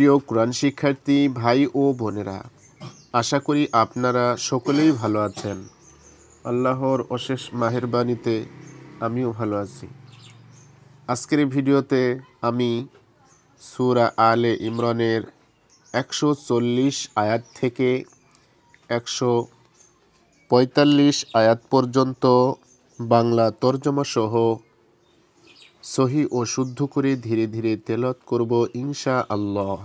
প্রিয় কোরআন শিক্ষার্থী ভাই ও বোনেরা, আশা করি আপনারা সকলেই ভালো আছেন। আল্লাহর অশেষ মেহেরবানিতে আমিও ভালো আছি। আজকের এই ভিডিওতে আমি সূরা আলে ইমরানের 140 আয়াত থেকে 145 আয়াত পর্যন্ত বাংলা তরজমা সহ সহি ও শুদ্ধ করে ধীরে ধীরে তেলাওয়াত করব ইনশাআল্লাহ।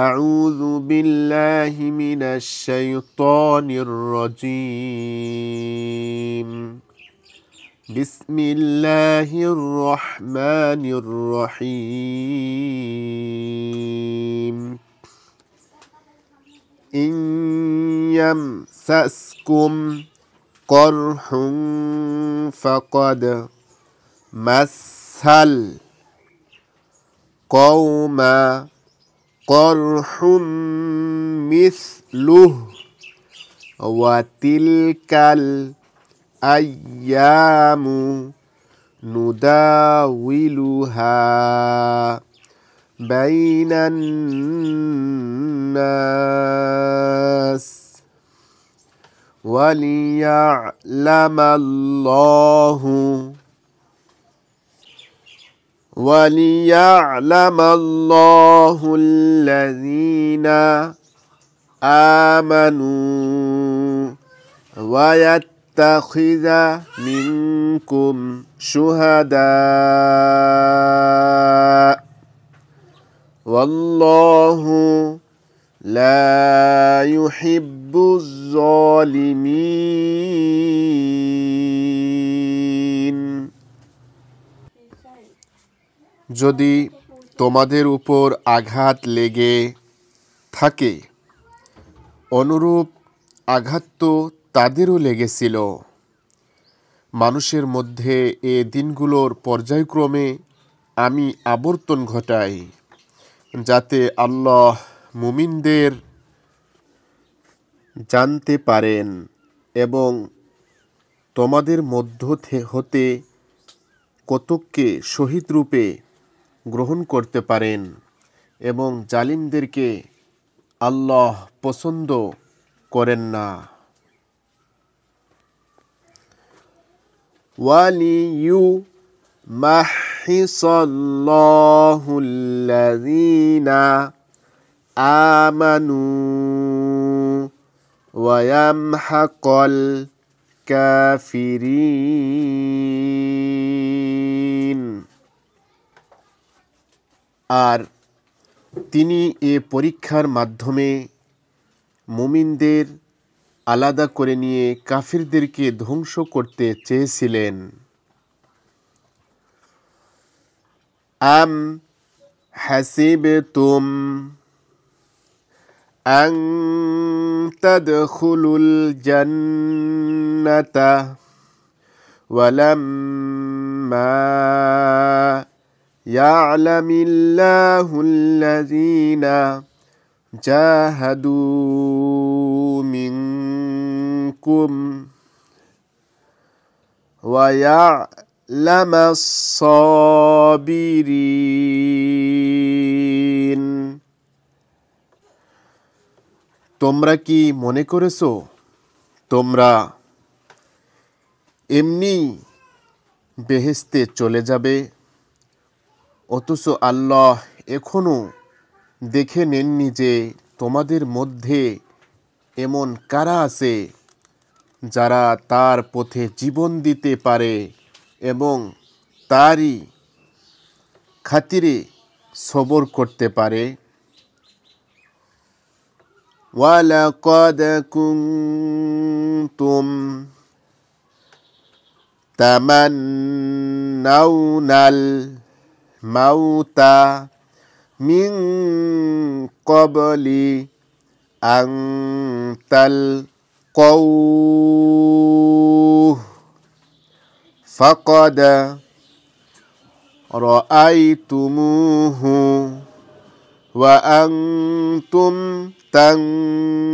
أعوذ بالله من الشيطان الرجيم. بسم الله الرحمن الرحيم. إن يمسسكم قرح فقد مس القوم قرح مثله وتلك الأيام نداولها بين الناس وليعلم الله الذين آمنوا ويتخذ منكم شهداء والله لا يحب الظالمين. যদি তোমাদের উপর আঘাত লেগে থাকে, অনুরূপ আঘাত তো তাদেরও লেগেছিল। মানুষের মধ্যে এ দিনগুলোর পর্যায়ক্রমে আমি আবর্তন ঘটাই, যাতে আল্লাহ মুমিনদের জানতে পারেন এবং তোমাদের মধ্য হতে কতককে শহীদ রূপে গ্রহণ করতে পারেন এবং জালিমদেরকে আল্লাহ পছন্দ করেন না। ওয়ালিয়ুমাহহিসাল্লাহুল্লাযীনা আমানু ওয়ায়ামহাকাল কাফিরিন। আর তিনি এ পরীক্ষার মাধ্যমে মুমিনদের আলাদা করে নিয়ে কাফিরদেরকে ধ্বংস করতে চেয়েছিলেন। আম হাসিবতুম আন তাদখুলুল জান্নাতা ওয়ালাম্মা ইয়ালামিল্লাহুল্লাযীনা জাহাদু মিনকুম ওয়া ইয়ালামাস সাবিরিন। তোমরা কি মনে করেছো তোমরা এমনি বেহেশতে চলে যাবে, অথচ আল্লাহ এখনো দেখে নেননি যে তোমাদের মধ্যে এমন কারা আছে যারা তার পথে জীবন দিতে পারে এবং তারই খাতিরে সবর করতে পারে। ওয়ালাকাদ কুনতুম তামান্নাউনাল মাউতা মিন ক্বাবলি আন তালকাউহু ফাকাদ রাআইতুমুহু ওয়া আনতুম তানজুরুন।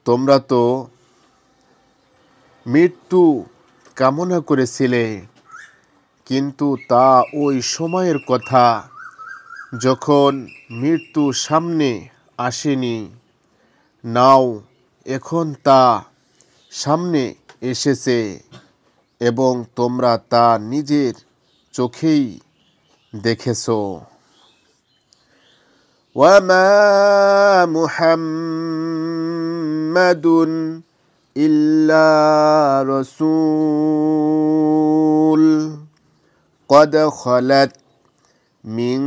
তোমরা তো মৃত্যু কামনা করেছিলে কিন্তু তা ওই সময়ের কথা যখন মৃত্যু সামনে আসেনি। নাও এখন তা সামনে এসেছে এবং তোমরা তা নিজের চোখেই দেখেছো। ওয়ামা মুহাম্মাদুন ইল্লা রাসূল قد خلت من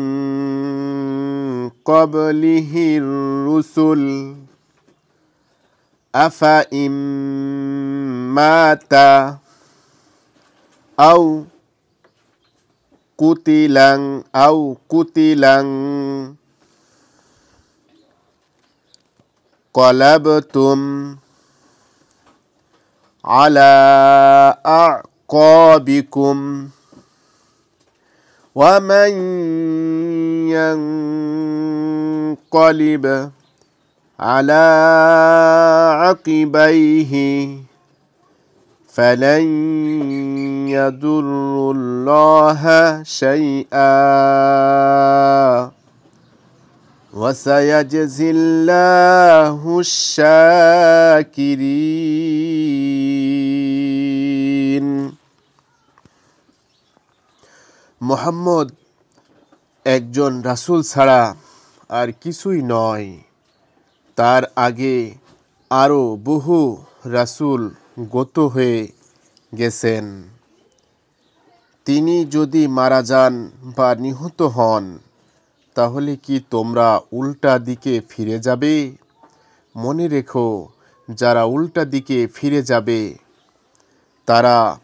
قبله الرسل أفإن مات أو قتلا انقلبتم على أعقابكم ومن ينقلب على عقبيه فلن يضر الله شيئا وسيجزي الله الشاكرين। মুহাম্মদ একজন রাসূল ছাড়া আর কিছুই নয়। তার আগে আরও বহু রাসূল গত হয়ে গেছেন। তিনি যদি মারা যান বা নিহত হন তাহলে কি তোমরা উল্টা দিকে ফিরে যাবে? মনে রেখো, যারা উল্টা দিকে ফিরে যাবে তারা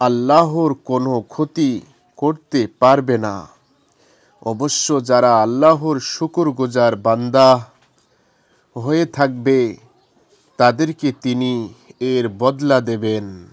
আল্লাহর কোনো ক্ষতি করতে পারবে না। অবশ্য যারা আল্লাহর শুকরগুজার বান্দা হয়ে থাকবে তাদেরকে তিনি এর বদলা দেবেন।